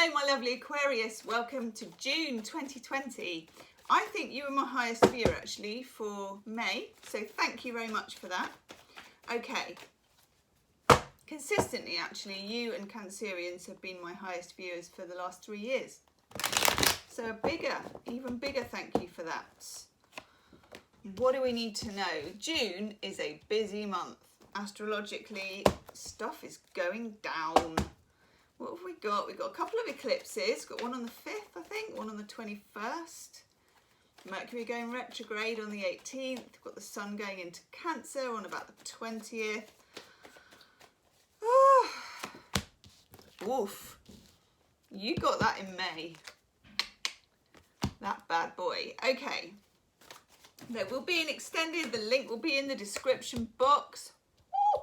Hello my lovely Aquarius, welcome to June 2020. I think you were my highest viewer actually for May, so thank you very much for that. Okay, consistently actually you and Cancerians have been my highest viewers for the last 3 years. So a bigger, even bigger thank you for that. What do we need to know? June is a busy month. Astrologically, stuff is going down. What have we got? We've got a couple of eclipses. Got one on the 5th, I think, one on the 21st. Mercury going retrograde on the 18th. We've got the sun going into Cancer on about the 20th. Oh. Woof. You got that in May. That bad boy. Okay. There will be an extended, the link will be in the description box. Woo.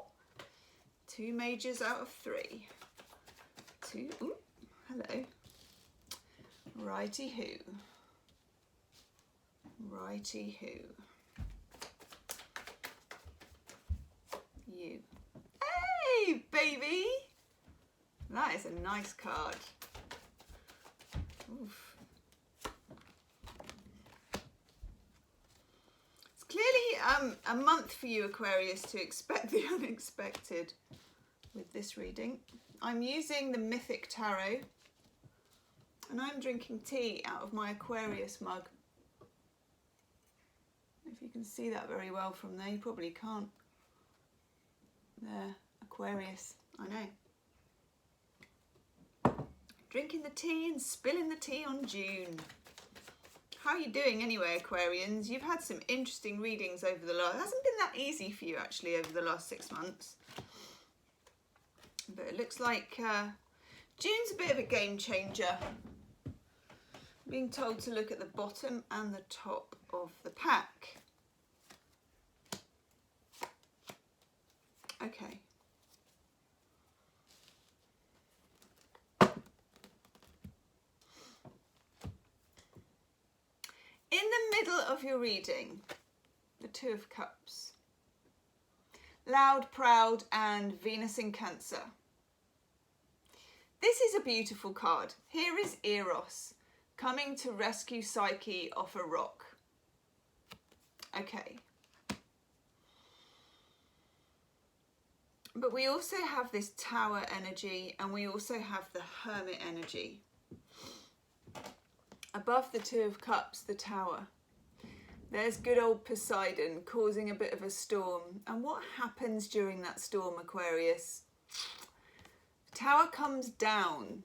2 majors out of 3. Ooh, hello. Righty-hoo. Righty-hoo. You. Hey, baby! That is a nice card. Oof. It's clearly a month for you, Aquarius, to expect the unexpected with this reading. I'm using the Mythic Tarot and I'm drinking tea out of my Aquarius mug. If you can see that very well from there, you probably can't. There, Aquarius, I know. Drinking the tea and spilling the tea on June. How are you doing anyway, Aquarians? You've had some interesting readings over the last... It hasn't been that easy for you actually over the last 6 months. But it looks like June's a bit of a game changer. Being told to look at the bottom and the top of the pack. Okay. In the middle of your reading, the 2 of Cups. Loud, proud, and Venus in Cancer. This is a beautiful card. Here is Eros coming to rescue Psyche off a rock. Okay. But we also have this Tower energy and we also have the Hermit energy. Above the 2 of Cups, the Tower. There's good old Poseidon causing a bit of a storm. And what happens during that storm, Aquarius? The Tower comes down.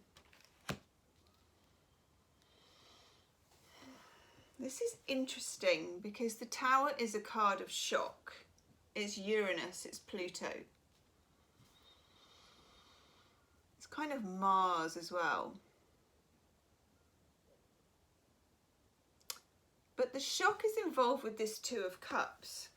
This is interesting because the Tower is a card of shock. It's Uranus, it's Pluto. It's kind of Mars as well. But the shock is involved with this 2 of Cups.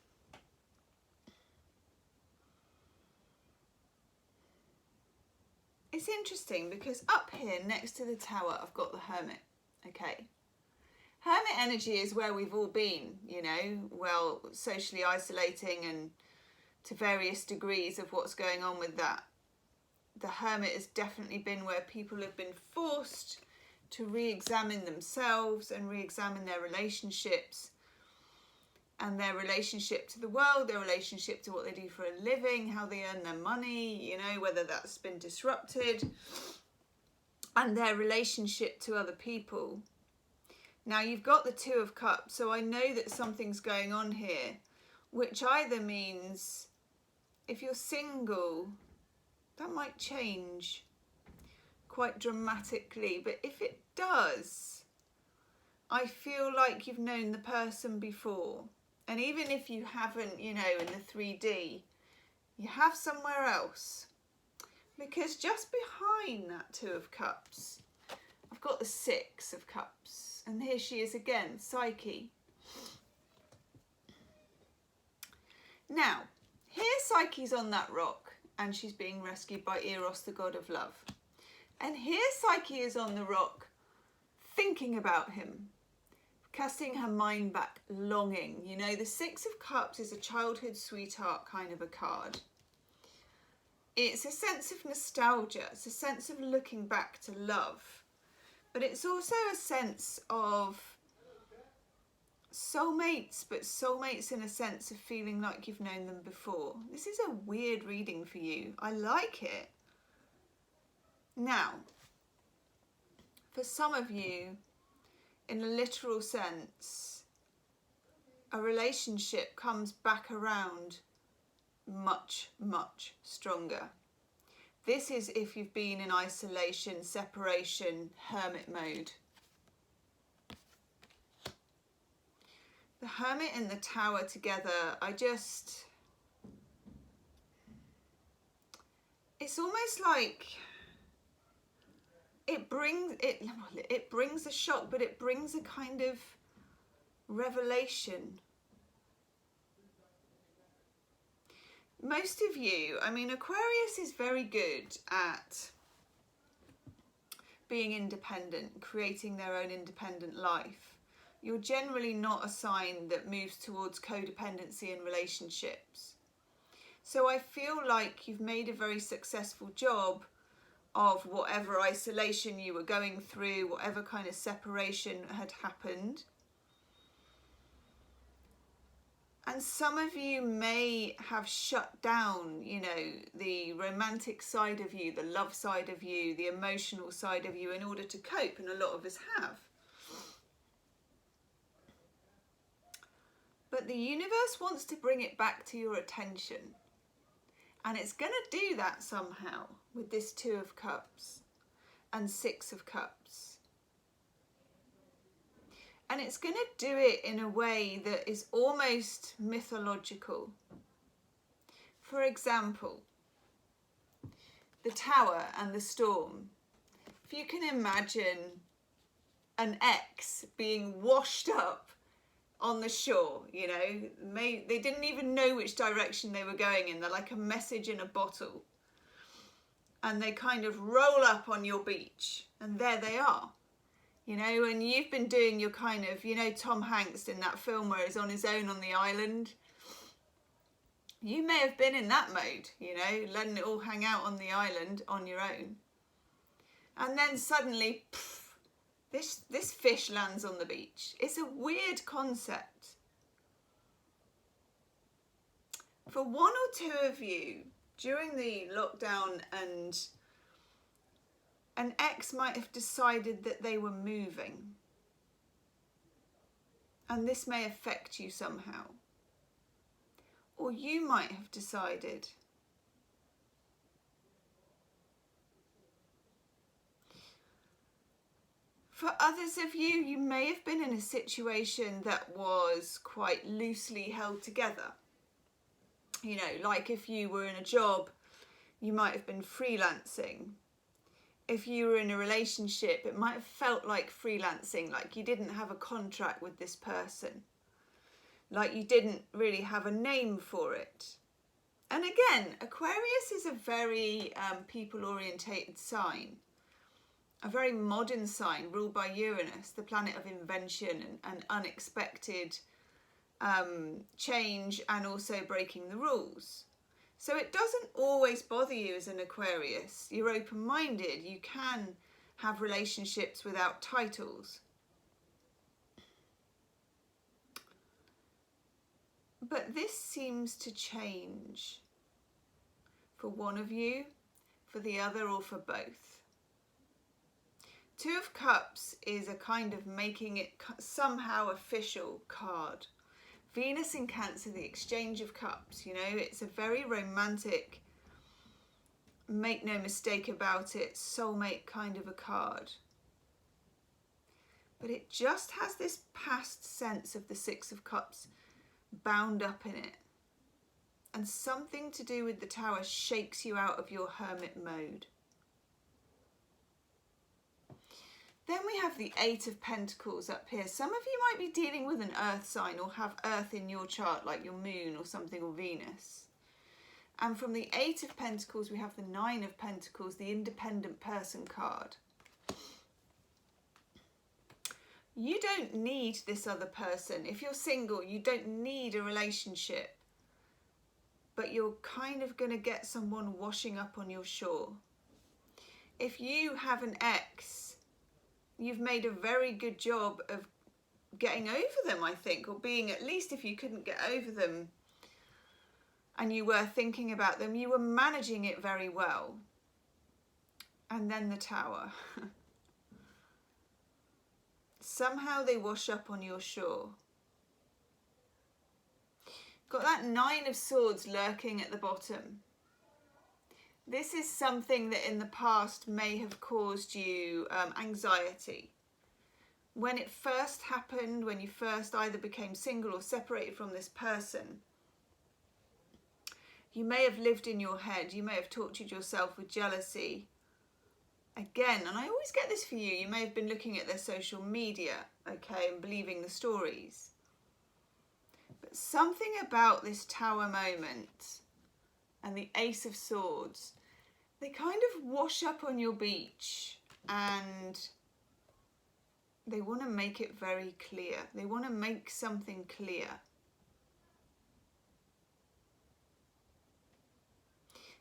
It's interesting because up here next to the Tower, I've got the Hermit, okay? Hermit energy is where we've all been, you know, well, socially isolating and to various degrees of what's going on with that. The Hermit has definitely been where people have been forced to re-examine themselves and re-examine their relationships and their relationship to the world, their relationship to what they do for a living, how they earn their money, you know, whether that's been disrupted, and their relationship to other people. Now you've got the 2 of Cups, so I know that something's going on here, which either means if you're single, that might change quite dramatically, but if it does, I feel like you've known the person before, and even if you haven't, you know, in the 3D, you have somewhere else, because just behind that 2 of Cups, I've got the 6 of Cups, and here she is again, Psyche. Now, here Psyche's on that rock, and she's being rescued by Eros, the god of love. And here Psyche is on the rock, thinking about him, casting her mind back, longing. You know, the 6 of Cups is a childhood sweetheart kind of a card. It's a sense of nostalgia. It's a sense of looking back to love. But it's also a sense of soulmates, but soulmates in a sense of feeling like you've known them before. This is a weird reading for you. I like it. Now, for some of you, in a literal sense, a relationship comes back around much, much stronger. This is if you've been in isolation, separation, hermit mode. The Hermit and the Tower together, it's almost like it brings a shock, but it brings a kind of revelation. Most of you, I mean, Aquarius is very good at being independent, creating their own independent life. You're generally not a sign that moves towards codependency in relationships. So I feel like you've made a very successful job of whatever isolation you were going through, whatever kind of separation had happened. And some of you may have shut down, you know, the romantic side of you, the love side of you, the emotional side of you in order to cope, and a lot of us have. But the universe wants to bring it back to your attention. And it's going to do that somehow with this 2 of Cups and 6 of Cups. And it's going to do it in a way that is almost mythological. For example, the Tower and the Storm. If you can imagine an ex being washed up on the shore, you know, they didn't even know which direction they were going in. They're like a message in a bottle. And they kind of roll up on your beach, and there they are. You know, and you've been doing your kind of, you know, Tom Hanks in that film where he's on his own on the island. You may have been in that mode, you know, letting it all hang out on the island on your own. And then suddenly, pff, this fish lands on the beach. It's a weird concept. For 1 or 2 of you, during the lockdown, and an ex might have decided that they were moving. And this may affect you somehow. Or you might have decided for others of you, you may have been in a situation that was quite loosely held together. You know, like if you were in a job, you might have been freelancing. If you were in a relationship, it might have felt like freelancing, like you didn't have a contract with this person, like you didn't really have a name for it. And again, Aquarius is a very people-orientated sign. A very modern sign ruled by Uranus, the planet of invention and unexpected change, and also breaking the rules. So it doesn't always bother you as an Aquarius. You're open-minded. You can have relationships without titles. But this seems to change for one of you, for the other, or for both. 2 of Cups is a kind of making it somehow official card. Venus in Cancer, the exchange of cups, you know, it's a very romantic, make no mistake about it, soulmate kind of a card. But it just has this past sense of the 6 of Cups bound up in it. And something to do with the Tower shakes you out of your hermit mode. Then we have the 8 of Pentacles up here. Some of you might be dealing with an earth sign or have earth in your chart, like your moon or something, or Venus. And from the 8 of Pentacles, we have the 9 of Pentacles, the independent person card. You don't need this other person. If you're single, you don't need a relationship. But you're kind of going to get someone washing up on your shore. If you have an ex, you've made a very good job of getting over them, I think, or being, at least if you couldn't get over them and you were thinking about them, you were managing it very well. And then the Tower. Somehow they wash up on your shore. Got that Nine of Swords lurking at the bottom. This is something that in the past may have caused you anxiety. When it first happened, when you first either became single or separated from this person, you may have lived in your head, you may have tortured yourself with jealousy. Again, and I always get this for you, you may have been looking at their social media, okay, and believing the stories. But something about this Tower moment and the Ace of Swords, they kind of wash up on your beach and they want to make it very clear. They want to make something clear.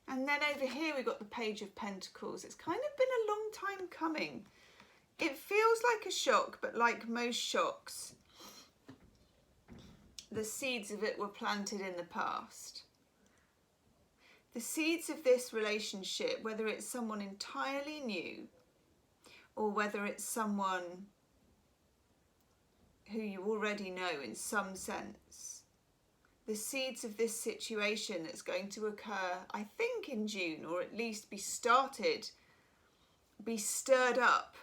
And then over here we've got the Page of Pentacles. It's kind of been a long time coming. It feels like a shock, but like most shocks, the seeds of it were planted in the past. The seeds of this relationship, whether it's someone entirely new or whether it's someone who you already know in some sense, the seeds of this situation that's going to occur, I think in June, or at least be stirred up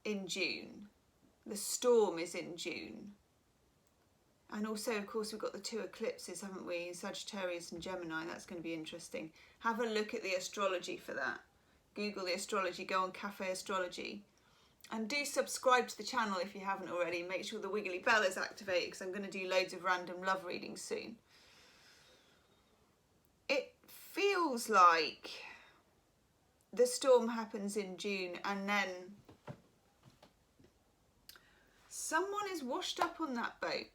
in June. The storm is in June. And also, of course, we've got the two eclipses, haven't we? Sagittarius and Gemini. That's going to be interesting. Have a look at the astrology for that. Google the astrology, go on Cafe Astrology. And do subscribe to the channel if you haven't already. Make sure the wiggly bell is activated because I'm going to do loads of random love readings soon. It feels like the storm happens in June and then someone is washed up on that boat.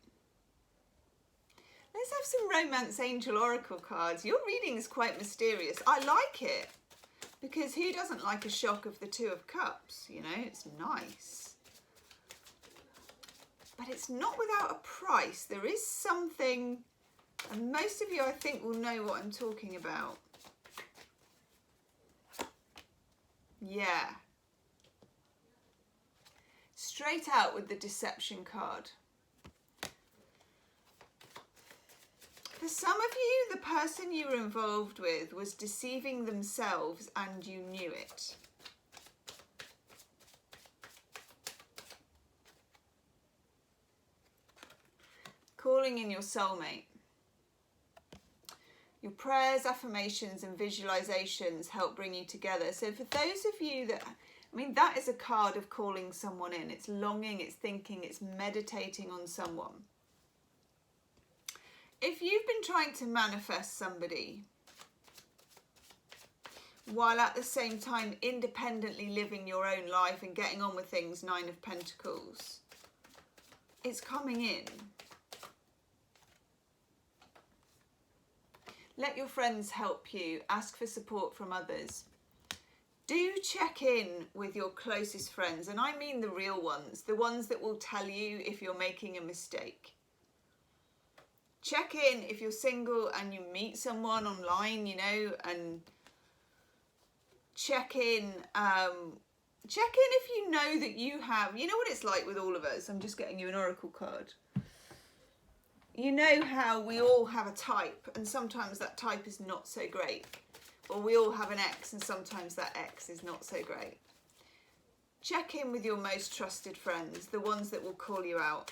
Let's have some Romance Angel Oracle cards. Your reading is quite mysterious. I like it. Because who doesn't like a shock of the Two of Cups? You know, it's nice. But it's not without a price. There is something, and most of you I think will know what I'm talking about. Yeah. Straight out with the Deception card. For some of you, the person you were involved with was deceiving themselves and you knew it. Calling in your soulmate. Your prayers, affirmations and visualizations help bring you together. So for those of you that, I mean, that is a card of calling someone in. It's longing, it's thinking, it's meditating on someone. If you've been trying to manifest somebody while at the same time independently living your own life and getting on with things, Nine of Pentacles, it's coming in. Let your friends help you. Ask for support from others. Do check in with your closest friends, and I mean the real ones, the ones that will tell you if you're making a mistake. Check in if you're single and you meet someone online, you know, and check in if you know that you have, you know what it's like with all of us. I'm just getting you an oracle card. You know how we all have a type and sometimes that type is not so great. Or we all have an ex and sometimes that ex is not so great. Check in with your most trusted friends, the ones that will call you out.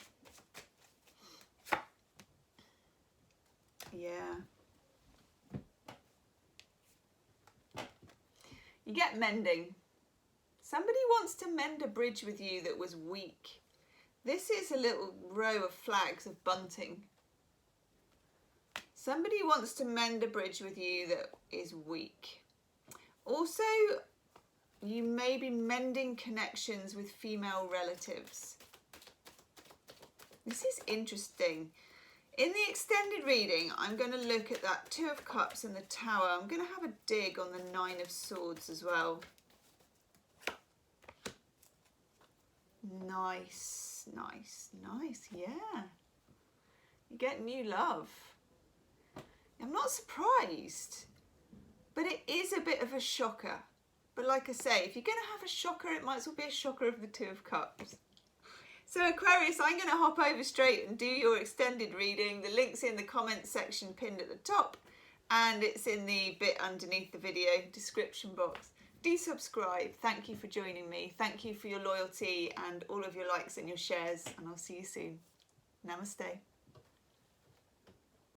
Yeah. You get mending. Somebody wants to mend a bridge with you that was weak. This is a little row of flags of bunting. Somebody wants to mend a bridge with you that is weak. Also, you may be mending connections with female relatives. This is interesting. In the extended reading, I'm going to look at that Two of Cups and the Tower. I'm going to have a dig on the Nine of Swords as well. Nice, nice, nice. Yeah. You get new love. I'm not surprised, but it is a bit of a shocker. But like I say, if you're going to have a shocker, it might as well be a shocker of the Two of Cups. So Aquarius, I'm going to hop over straight and do your extended reading. The link's in the comments section pinned at the top, and it's in the bit underneath the video description box. Do subscribe. Thank you for joining me. Thank you for your loyalty and all of your likes and your shares, and I'll see you soon. Namaste.